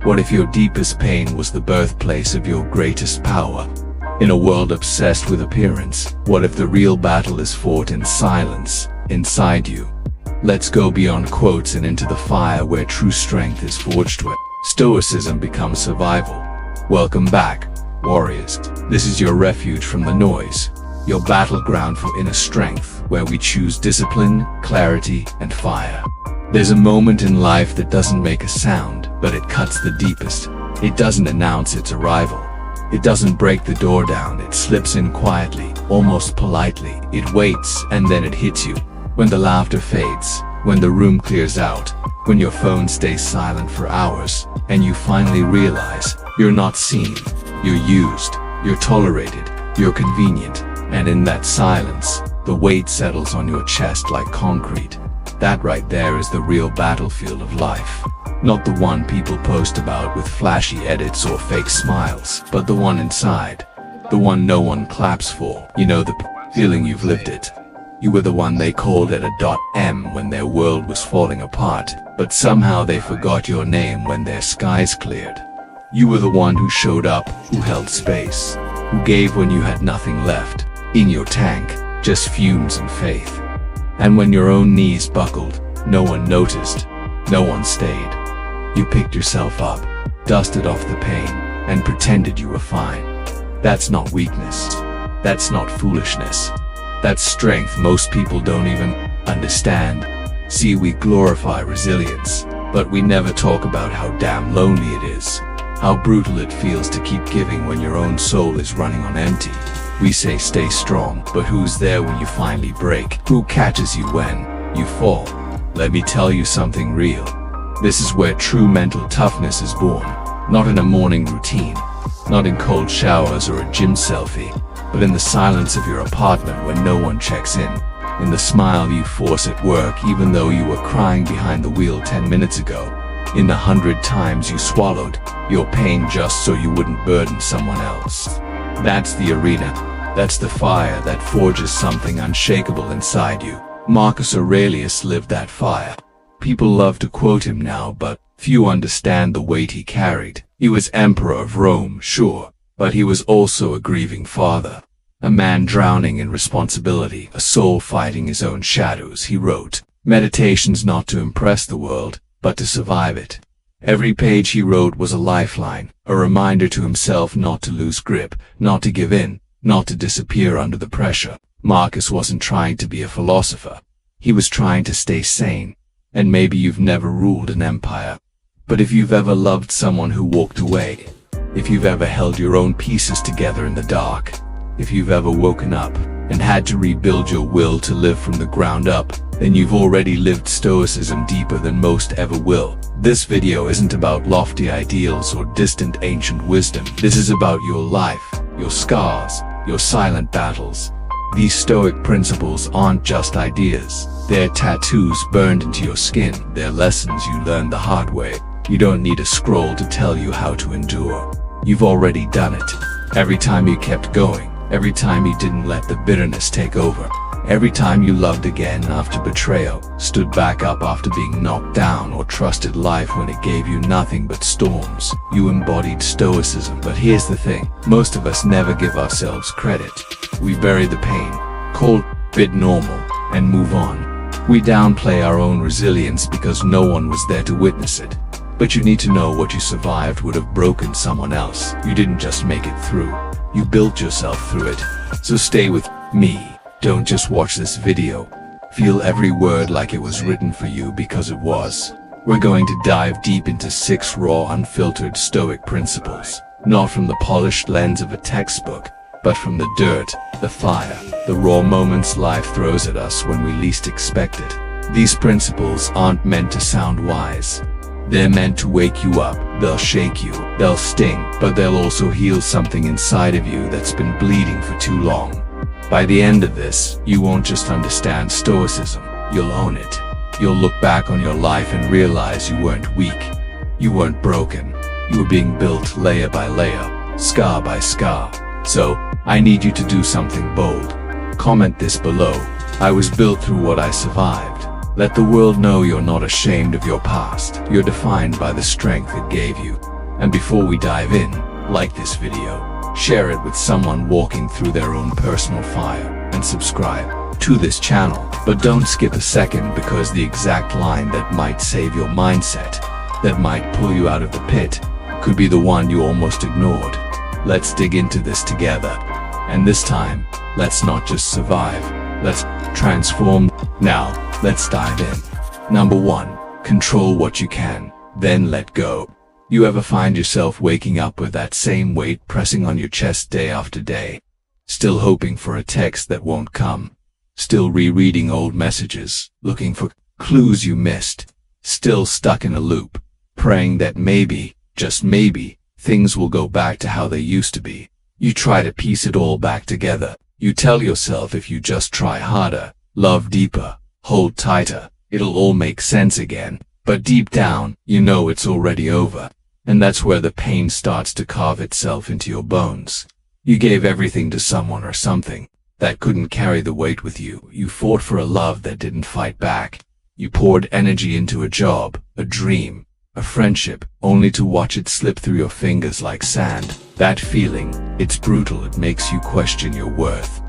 What if your deepest pain was the birthplace of your greatest power? In a world obsessed with appearance, what if the real battle is fought in silence, inside you? Let's go beyond quotes and into the fire where true strength is forged, where Stoicism becomes survival. Welcome back, warriors. This is your refuge from the noise, your battleground for inner strength, where we choose discipline, clarity, and fire. There's a moment in life that doesn't make a sound, but it cuts the deepest. It doesn't announce its arrival. It doesn't break the door down, it slips in quietly, almost politely. It waits, and then it hits you. When the laughter fades, when the room clears out, when your phone stays silent for hours, and you finally realize you're not seen, you're used, you're tolerated, you're convenient, and in that silence, the weight settles on your chest like concrete. That right there is the real battlefield of life. Not the one people post about with flashy edits or fake smiles, but the one inside. The one no one claps for. You know, the feeling you've lived it. You were the one they called at a .m when their world was falling apart, but somehow they forgot your name when their skies cleared. You were the one who showed up, who held space, who gave when you had nothing left in your tank, just fumes and faith. And when your own knees buckled, no one noticed, no one stayed. You picked yourself up, dusted off the pain, and pretended you were fine. That's not weakness. That's not foolishness. That's strength most people don't even understand. See, we glorify resilience, but we never talk about how damn lonely it is. How brutal it feels to keep giving when your own soul is running on empty. We say stay strong, but who's there when you finally break? Who catches you when you fall? Let me tell you something real. This is where true mental toughness is born. Not in a morning routine, not in cold showers or a gym selfie, but in the silence of your apartment when no one checks in the smile you force at work even though you were crying behind the wheel 10 minutes ago, in the 100 times you swallowed your pain just so you wouldn't burden someone else. That's the arena. That's the fire that forges something unshakable inside you. Marcus Aurelius lived that fire. People love to quote him now, but few understand the weight he carried. He was emperor of Rome, sure, but he was also a grieving father. A man drowning in responsibility, a soul fighting his own shadows. He wrote meditations not to impress the world, but to survive it. Every page he wrote was a lifeline, a reminder to himself not to lose grip, not to give in, not to disappear under the pressure. Marcus wasn't trying to be a philosopher. He was trying to stay sane. And maybe you've never ruled an empire, but if you've ever loved someone who walked away, if you've ever held your own pieces together in the dark, if you've ever woken up and had to rebuild your will to live from the ground up, then you've already lived Stoicism deeper than most ever will. This video isn't about lofty ideals or distant ancient wisdom. This is about your life, your scars, your silent battles. These Stoic principles aren't just ideas. They're tattoos burned into your skin. They're lessons you learned the hard way. You don't need a scroll to tell you how to endure. You've already done it. Every time you kept going. Every time you didn't let the bitterness take over. Every time you loved again after betrayal, stood back up after being knocked down, or trusted life when it gave you nothing but storms. You embodied Stoicism. But here's the thing. Most of us never give ourselves credit. We bury the pain, call it normal, and move on. We downplay our own resilience because no one was there to witness it. But you need to know what you survived would have broken someone else. You didn't just make it through. You built yourself through it. So stay with me. Don't just watch this video. Feel every word like it was written for you, because it was. We're going to dive deep into 6 raw, unfiltered Stoic principles. Not from the polished lens of a textbook, but from the dirt, the fire, the raw moments life throws at us when we least expect it. These principles aren't meant to sound wise. They're meant to wake you up. They'll shake you, they'll sting, but they'll also heal something inside of you that's been bleeding for too long. By the end of this, you won't just understand Stoicism, you'll own it. You'll look back on your life and realize you weren't weak. You weren't broken. You were being built layer by layer, scar by scar. So, I need you to do something bold. Comment this below. I was built through what I survived. Let the world know you're not ashamed of your past. You're defined by the strength it gave you. And before we dive in, like this video, share it with someone walking through their own personal fire, and subscribe to this channel. But don't skip a second, because the exact line that might save your mindset, that might pull you out of the pit, could be the one you almost ignored. Let's dig into this together. And this time, let's not just survive, let's transform. Now, let's dive in. Number 1. Control what you can, then let go. You ever find yourself waking up with that same weight pressing on your chest day after day? Still hoping for a text that won't come? Still rereading old messages, looking for clues you missed? Still stuck in a loop, praying that maybe, just maybe, things will go back to how they used to be? You try to piece it all back together. You tell yourself if you just try harder, love deeper, hold tighter, it'll all make sense again. But deep down, you know it's already over. And that's where the pain starts to carve itself into your bones. You gave everything to someone or something that couldn't carry the weight with you. You fought for a love that didn't fight back. You poured energy into a job, a dream, a friendship, only to watch it slip through your fingers like sand. That feeling, it's brutal. It makes you question your worth.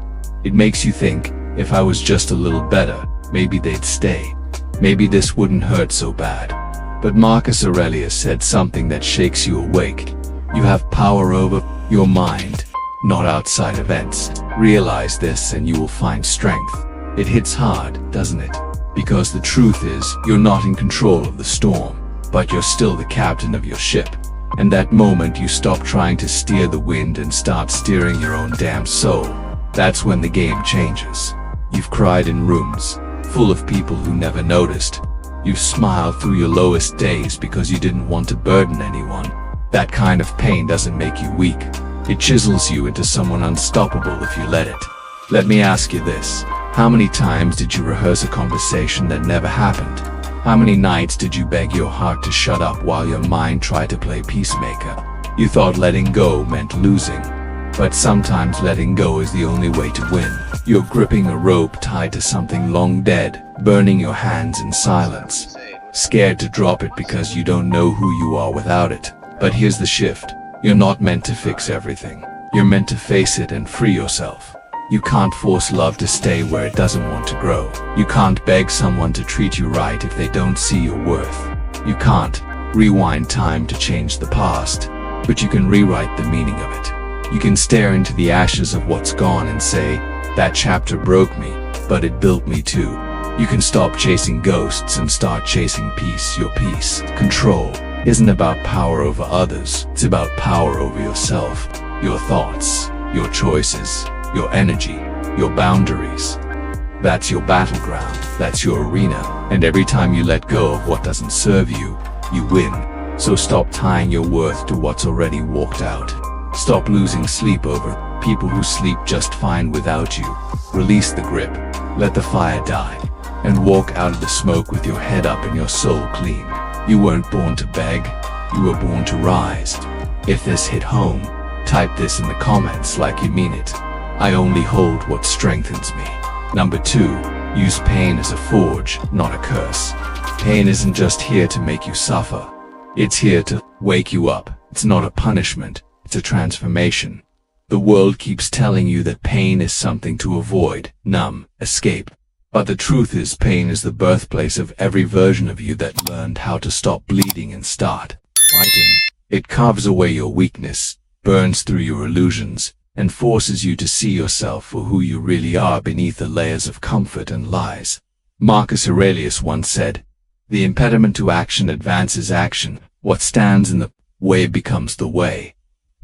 It makes you think, if I was just a little better, maybe they'd stay. Maybe this wouldn't hurt so bad. But Marcus Aurelius said something that shakes you awake. You have power over your mind, not outside events. Realize this and you will find strength. It hits hard, doesn't it? Because the truth is, you're not in control of the storm, but you're still the captain of your ship. And that moment you stop trying to steer the wind and start steering your own damn soul, that's when the game changes. You've cried in rooms full of people who never noticed. You've smiled through your lowest days because you didn't want to burden anyone. That kind of pain doesn't make you weak. It chisels you into someone unstoppable if you let it. Let me ask you this. How many times did you rehearse a conversation that never happened? How many nights did you beg your heart to shut up while your mind tried to play peacemaker? You thought letting go meant losing. But sometimes letting go is the only way to win. You're gripping a rope tied to something long dead, burning your hands in silence, scared to drop it because you don't know who you are without it. But here's the shift. You're not meant to fix everything. You're meant to face it and free yourself. You can't force love to stay where it doesn't want to grow. You can't beg someone to treat you right if they don't see your worth. You can't rewind time to change the past, but you can rewrite the meaning of it. You can stare into the ashes of what's gone and say, that chapter broke me, but it built me too. You can stop chasing ghosts and start chasing peace. Your peace. Control isn't about power over others, it's about power over yourself, your thoughts, your choices, your energy, your boundaries. That's your battleground, that's your arena, and every time you let go of what doesn't serve you, you win. So stop tying your worth to what's already walked out. Stop losing sleep over people who sleep just fine without you. Release the grip, let the fire die, and walk out of the smoke with your head up and your soul clean. You weren't born to beg, you were born to rise. If this hit home, type this in the comments like you mean it. I only hold what strengthens me. Number 2, use pain as a forge, not a curse. Pain isn't just here to make you suffer. It's here to wake you up. It's not a punishment. It's a transformation. The world keeps telling you that pain is something to avoid, numb, escape. But the truth is, pain is the birthplace of every version of you that learned how to stop bleeding and start fighting. It carves away your weakness, burns through your illusions, and forces you to see yourself for who you really are beneath the layers of comfort and lies. Marcus Aurelius once said, "The impediment to action advances action. What stands in the way becomes the way."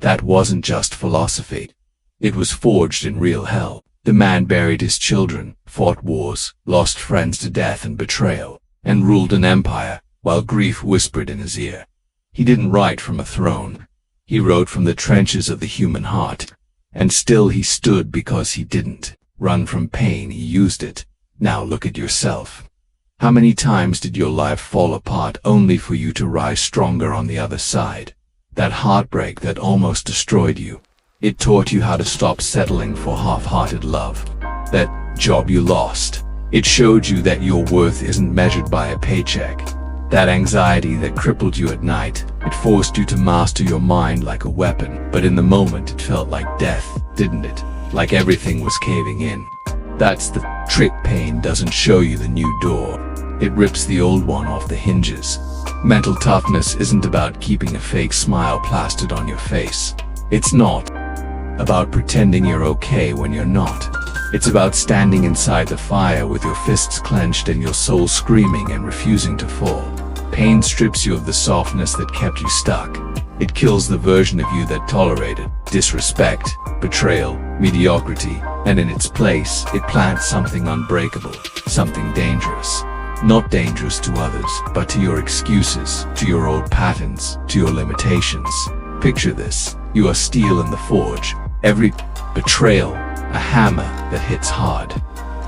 That wasn't just philosophy. It was forged in real hell. The man buried his children, fought wars, lost friends to death and betrayal, and ruled an empire, while grief whispered in his ear. He didn't write from a throne. He wrote from the trenches of the human heart. And still he stood because he didn't run from pain, he used it. Now look at yourself. How many times did your life fall apart only for you to rise stronger on the other side? That heartbreak that almost destroyed you. It taught you how to stop settling for half-hearted love. That job you lost. It showed you that your worth isn't measured by a paycheck. That anxiety that crippled you at night, it forced you to master your mind like a weapon. But in the moment it felt like death, didn't it? Like everything was caving in. That's the trick. Pain doesn't show you the new door. It rips the old one off the hinges. Mental toughness isn't about keeping a fake smile plastered on your face. It's not about pretending you're okay when you're not. It's about standing inside the fire with your fists clenched and your soul screaming and refusing to fall. Pain strips you of the softness that kept you stuck. It kills the version of you that tolerated disrespect, betrayal, mediocrity, and in its place, it plants something unbreakable, something dangerous. Not dangerous to others, but to your excuses, to your old patterns, to your limitations. Picture this. You are steel in the forge. Every betrayal, a hammer that hits hard.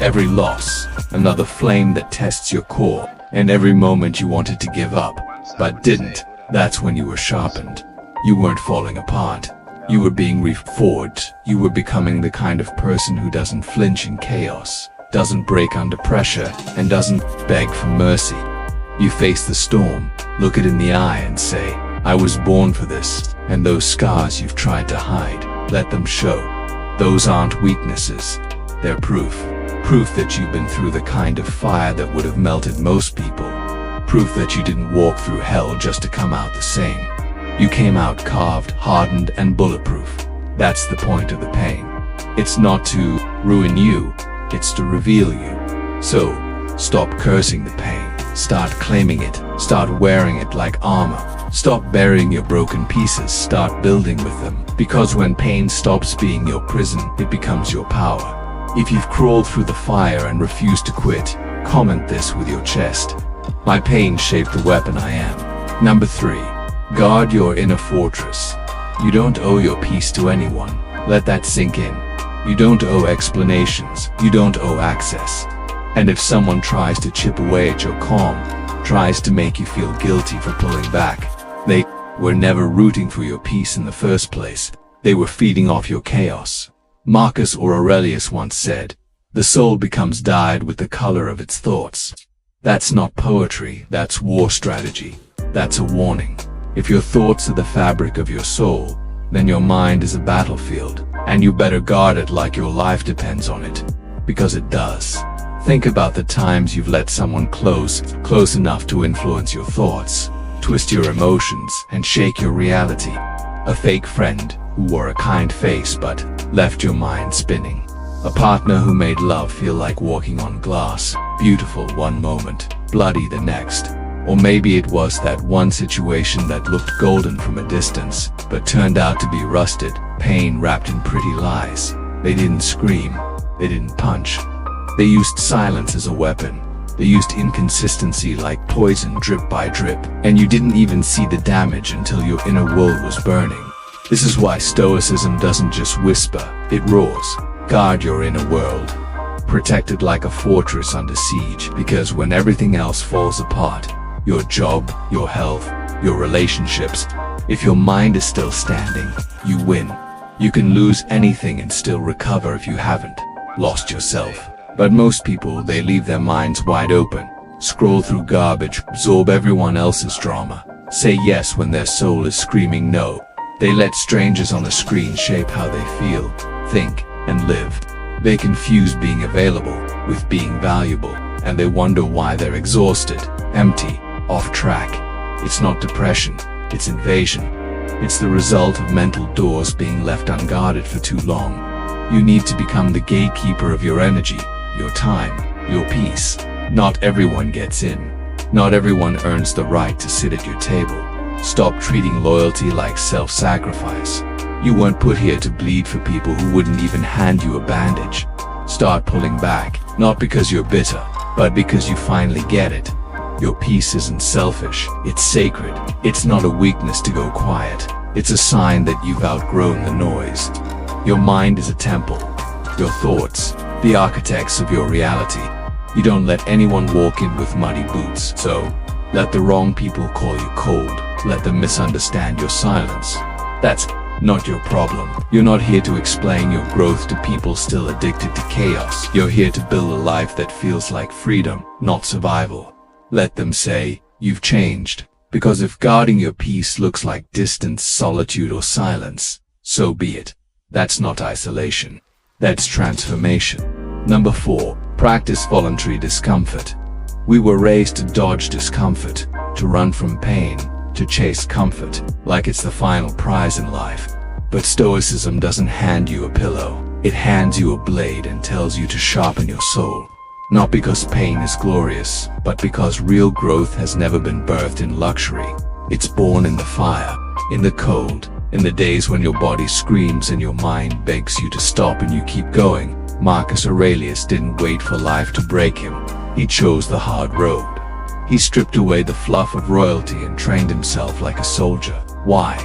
Every loss, another flame that tests your core. And every moment you wanted to give up, but didn't, that's when you were sharpened. You weren't falling apart. You were being reforged. You were becoming the kind of person who doesn't flinch in chaos, doesn't break under pressure, and doesn't beg for mercy. You face the storm, look it in the eye and say, I was born for this. And those scars you've tried to hide, let them show. Those aren't weaknesses. They're proof. Proof that you've been through the kind of fire that would have melted most people. Proof that you didn't walk through hell just to come out the same. You came out carved, hardened, and bulletproof. That's the point of the pain. It's not to ruin you, it's to reveal you. So, stop cursing the pain. Start claiming it. Start wearing it like armor. Stop burying your broken pieces. Start building with them. Because when pain stops being your prison, it becomes your power. If you've crawled through the fire and refused to quit, comment this with your chest. My pain shaped the weapon I am. Number 3. Guard your inner fortress. You don't owe your peace to anyone. Let that sink in. You don't owe explanations. You don't owe access. And if someone tries to chip away at your calm, tries to make you feel guilty for pulling back, they were never rooting for your peace in the first place. They were feeding off your chaos. Marcus or Aurelius once said, the soul becomes dyed with the color of its thoughts. That's not poetry, that's war strategy. That's a warning. If your thoughts are the fabric of your soul, then your mind is a battlefield, and you better guard it like your life depends on it. Because it does. Think about the times you've let someone close enough to influence your thoughts, twist your emotions, and shake your reality. A fake friend who wore a kind face but left your mind spinning. A partner who made love feel like walking on glass, beautiful one moment, bloody the next. Or maybe it was that one situation that looked golden from a distance, but turned out to be rusted, pain wrapped in pretty lies. They didn't scream, they didn't punch. They used silence as a weapon. They used inconsistency like poison drip by drip, and you didn't even see the damage until your inner world was burning. This is why Stoicism doesn't just whisper, it roars. Guard your inner world. Protect it like a fortress under siege, because when everything else falls apart, your job, your health, your relationships, if your mind is still standing, you win. You can lose anything and still recover if you haven't lost yourself. But most people, they leave their minds wide open, scroll through garbage, absorb everyone else's drama, say yes when their soul is screaming no. They let strangers on a screen shape how they feel, think, and live. They confuse being available with being valuable, and they wonder why they're exhausted, empty, off track. It's not depression, it's invasion. It's the result of mental doors being left unguarded for too long. You need to become the gatekeeper of your energy, your time, your peace. Not everyone gets in. Not everyone earns the right to sit at your table. Stop treating loyalty like self-sacrifice. You weren't put here to bleed for people who wouldn't even hand you a bandage. Start pulling back, not because you're bitter, but because you finally get it. Your peace isn't selfish, it's sacred. It's not a weakness to go quiet. It's a sign that you've outgrown the noise. Your mind is a temple. Your thoughts, the architects of your reality. You don't let anyone walk in with muddy boots. So, let the wrong people call you cold. Let them misunderstand your silence. That's not your problem. You're not here to explain your growth to people still addicted to chaos. You're here to build a life that feels like freedom, not survival. Let them say, you've changed. Because if guarding your peace looks like distance, solitude, or silence, so be it. That's not isolation. That's transformation. Number 4. Practice voluntary discomfort. We were raised to dodge discomfort, to run from pain, to chase comfort, like it's the final prize in life. But Stoicism doesn't hand you a pillow. It hands you a blade and tells you to sharpen your soul. Not because pain is glorious, but because real growth has never been birthed in luxury. It's born in the fire, in the cold, in the days when your body screams and your mind begs you to stop and you keep going. Marcus Aurelius didn't wait for life to break him. He chose the hard road. He stripped away the fluff of royalty and trained himself like a soldier. Why?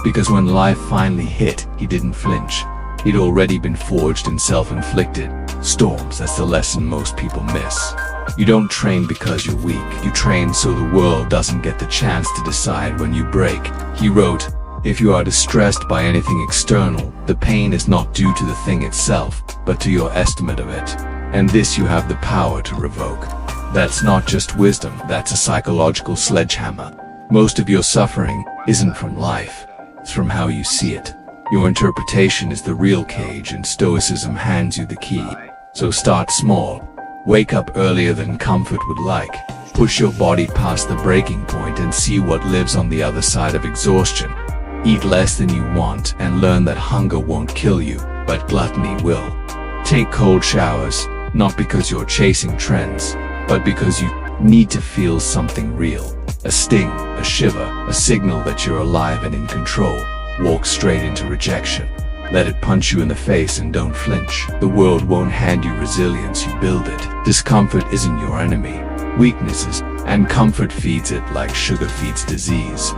Because when life finally hit, he didn't flinch. He'd already been forged in self-inflicted storms. That's the lesson most people miss. You don't train because you're weak. You train so the world doesn't get the chance to decide when you break. He wrote, "If you are distressed by anything external, the pain is not due to the thing itself, but to your estimate of it. And this you have the power to revoke." That's not just wisdom, that's a psychological sledgehammer. Most of your suffering isn't from life, it's from how you see it. Your interpretation is the real cage, and Stoicism hands you the key. So start small. Wake up earlier than comfort would like. Push your body past the breaking point and see what lives on the other side of exhaustion. Eat less than you want and learn that hunger won't kill you, but gluttony will. Take cold showers, not because you're chasing trends, but because you need to feel something real. A sting, a shiver, a signal that you're alive and in control. Walk straight into rejection. Let it punch you in the face and don't flinch. The world won't hand you resilience, you build it. Discomfort isn't your enemy. Weaknesses, and comfort feeds it like sugar feeds disease.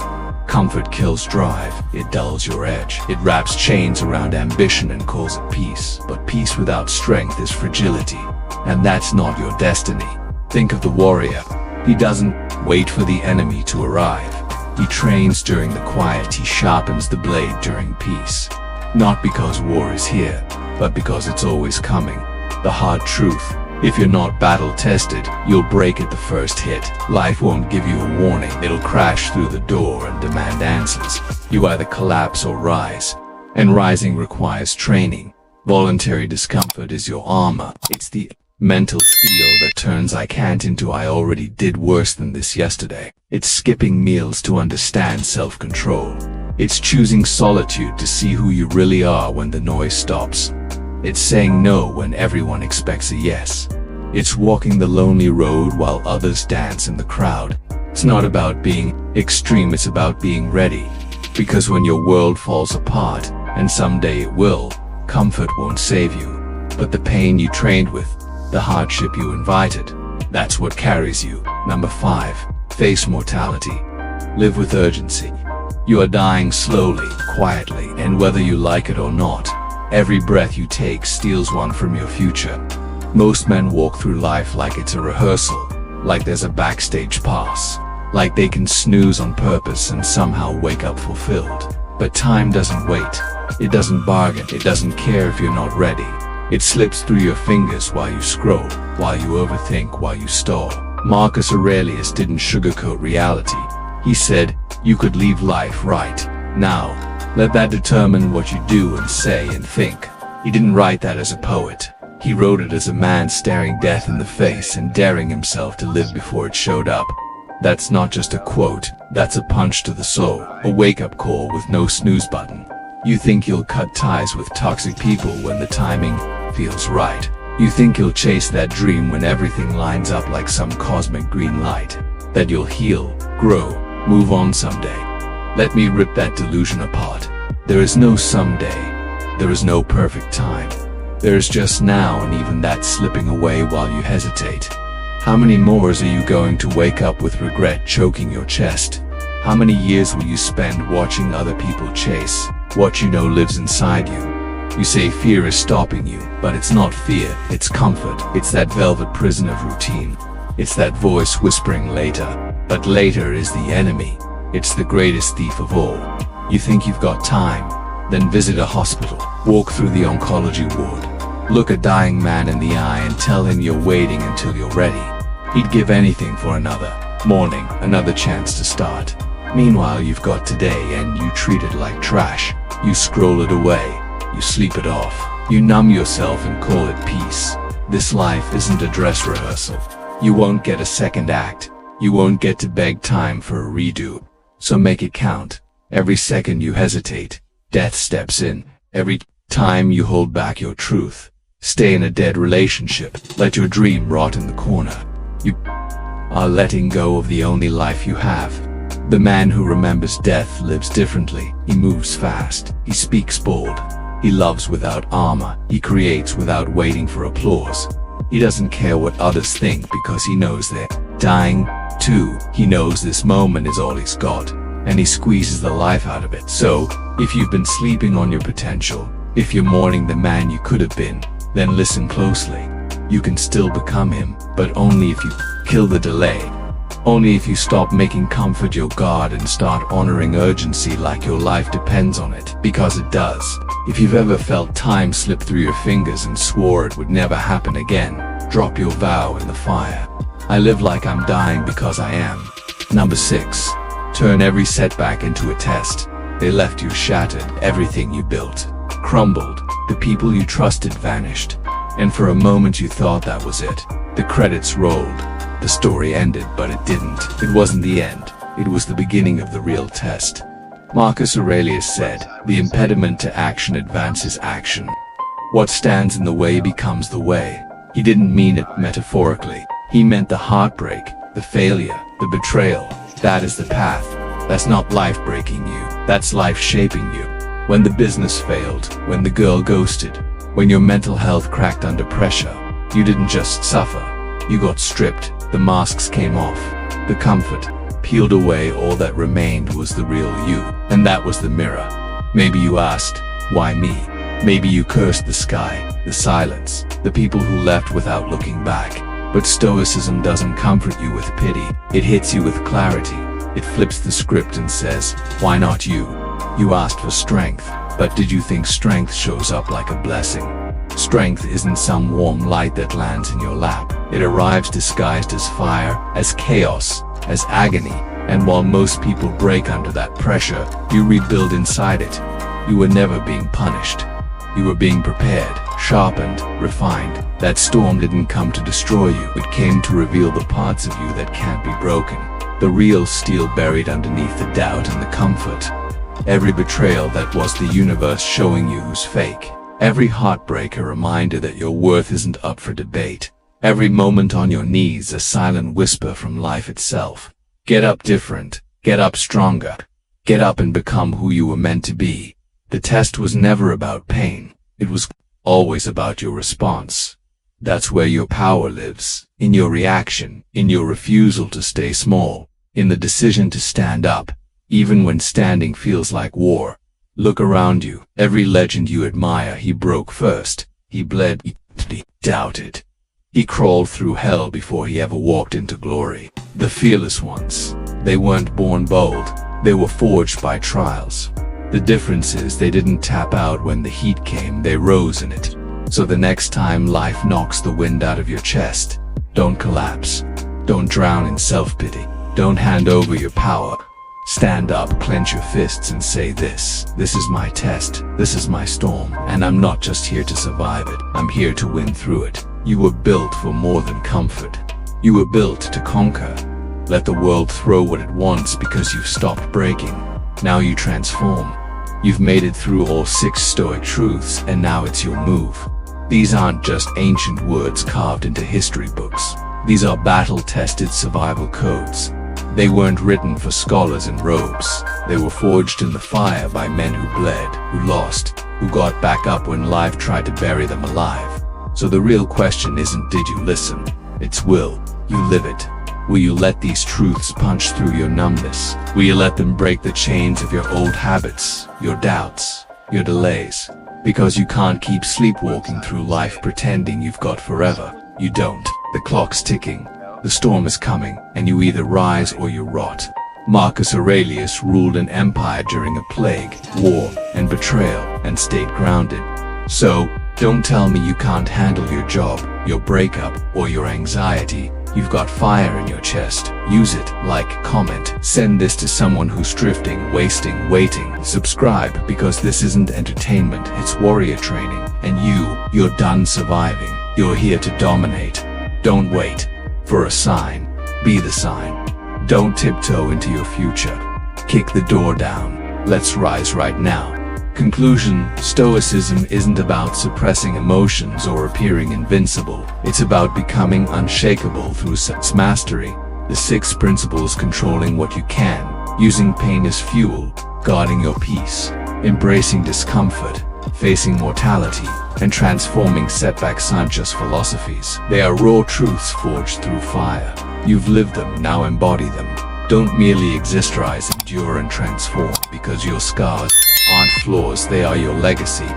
Comfort kills drive, it dulls your edge. It wraps chains around ambition and calls it peace. But peace without strength is fragility, and that's not your destiny. Think of the warrior. He doesn't wait for the enemy to arrive. He trains during the quiet, he sharpens the blade during peace. Not because war is here, but because it's always coming. The hard truth: if you're not battle-tested, you'll break at the first hit. Life won't give you a warning, it'll crash through the door and demand answers. You either collapse or rise, and rising requires training. Voluntary discomfort is your armor. It's the mental steel that turns "I can't" into "I already did worse than this yesterday." It's skipping meals to understand self-control. It's choosing solitude to see who you really are when the noise stops. It's saying no when everyone expects a yes. It's walking the lonely road while others dance in the crowd. It's not about being extreme, it's about being ready. Because when your world falls apart, and someday it will, comfort won't save you, but the pain you trained with, the hardship you invited, that's what carries you. Number 5. Face mortality. Live with urgency. You are dying slowly, quietly, and whether you like it or not, every breath you take steals one from your future. Most men walk through life like it's a rehearsal, like there's a backstage pass, like they can snooze on purpose and somehow wake up fulfilled. But time doesn't wait. It doesn't bargain. It doesn't care if you're not ready. It slips through your fingers while you scroll, while you overthink, while you stall. Marcus Aurelius didn't sugarcoat reality. He said, you could leave life right now. Let that determine what you do and say and think. He didn't write that as a poet. He wrote it as a man staring death in the face and daring himself to live before it showed up. That's not just a quote, that's a punch to the soul, a wake-up call with no snooze button. You think you'll cut ties with toxic people when the timing feels right. You think you'll chase that dream when everything lines up like some cosmic green light. That you'll heal, grow, move on someday. Let me rip that delusion apart. There is no someday. There is no perfect time. There is just now, and even that slipping away while you hesitate. How many more are you going to wake up with regret choking your chest? How many years will you spend watching other people chase what you know lives inside you? You say fear is stopping you, but it's not fear, it's comfort. It's that velvet prison of routine. It's that voice whispering later, but later is the enemy. It's the greatest thief of all. You think you've got time, then visit a hospital, walk through the oncology ward, look a dying man in the eye and tell him you're waiting until you're ready. He'd give anything for another Morning, another chance to start. Meanwhile, you've got today and you treat it like trash. You scroll it away. You sleep it off. You numb yourself and call it peace. This life isn't a dress rehearsal. You won't get a second act. You won't get to beg time for a redo. So make it count. Every second you hesitate, death steps in. Every time you hold back your truth. Stay in a dead relationship. Let your dream rot in the corner. You are letting go of the only life you have. The man who remembers death lives differently. He moves fast. He speaks bold. He loves without armor. He creates without waiting for applause. He doesn't care what others think because he knows they're dying too. He knows this moment is all he's got, and he squeezes the life out of it. So, if you've been sleeping on your potential, if you're mourning the man you could have been, then listen closely. You can still become him, but only if you kill the delay. Only if you stop making comfort your God and start honoring urgency like your life depends on it, because it does. If you've ever felt time slip through your fingers and swore it would never happen again, drop your vow in the fire. I live like I'm dying because I am. Number 6. Turn every setback into a test. They left you shattered. Everything you built crumbled. The people you trusted vanished. And for a moment you thought that was it. The credits rolled. The story ended, but it didn't. It wasn't the end. It was the beginning of the real test. Marcus Aurelius said, "The impediment to action advances action. What stands in the way becomes the way." He didn't mean it metaphorically. He meant the heartbreak, the failure, the betrayal. That is the path. That's not life breaking you. That's life shaping you. When the business failed, when the girl ghosted, when your mental health cracked under pressure, you didn't just suffer. You got stripped. The masks came off. The comfort peeled away. All that remained was the real you. And that was the mirror. Maybe you asked, why me? Maybe you cursed the sky, the silence, the people who left without looking back. But Stoicism doesn't comfort you with pity. It hits you with clarity. It flips the script and says, why not you? You asked for strength, but did you think strength shows up like a blessing? Strength isn't some warm light that lands in your lap. It arrives disguised as fire, as chaos, as agony, and while most people break under that pressure, you rebuild inside it. You were never being punished. You were being prepared, sharpened, refined. That storm didn't come to destroy you. It came to reveal the parts of you that can't be broken. The real steel buried underneath the doubt and the comfort. Every betrayal that was the universe showing you who's fake. Every heartbreak a reminder that your worth isn't up for debate. Every moment on your knees a silent whisper from life itself. Get up different. Get up stronger. Get up and become who you were meant to be. The test was never about pain. It was always about your response. That's where your power lives. In your reaction. In your refusal to stay small. In the decision to stand up, even when standing feels like war. Look around you. Every legend you admire, he broke first. He bled. He doubted. He crawled through hell before he ever walked into glory. The fearless ones. They weren't born bold. They were forged by trials. The difference is they didn't tap out when the heat came. They rose in it. So the next time life knocks the wind out of your chest, don't collapse. Don't drown in self-pity. Don't hand over your power. Stand up, clench your fists and say this is my test, this is my storm, and I'm not just here to survive it, I'm here to win through it. You were built for more than comfort. You were built to conquer. Let the world throw what it wants because you've stopped breaking. Now you transform. You've made it through all 6 Stoic truths, and now it's your move. These aren't just ancient words carved into history books. These are battle-tested survival codes. They weren't written for scholars in robes. They were forged in the fire by men who bled, who lost, who got back up when life tried to bury them alive. So the real question isn't did you listen? It's will you live it? Will you let these truths punch through your numbness? Will you let them break the chains of your old habits, your doubts, your delays? Because you can't keep sleepwalking through life pretending you've got forever. You don't. The clock's ticking. The storm is coming, and you either rise or you rot. Marcus Aurelius ruled an empire during a plague, war, and betrayal, and stayed grounded. So, don't tell me you can't handle your job, your breakup, or your anxiety. You've got fire in your chest. Use it. Like, comment, send this to someone who's drifting, wasting, waiting. Subscribe, because this isn't entertainment, it's warrior training. And you're done surviving. You're here to dominate. Don't wait for a sign. Be the sign. Don't tiptoe into your future. Kick the door down. Let's rise right now. Conclusion: Stoicism isn't about suppressing emotions or appearing invincible. It's about becoming unshakable through self-mastery. The 6 principles: controlling what you can, using pain as fuel, guarding your peace, embracing discomfort, facing mortality, and transforming setbacks aren't just philosophies. They are raw truths forged through fire. You've lived them, now embody them. Don't merely exist, rise, endure, and transform, because your scars aren't flaws, they are your legacy.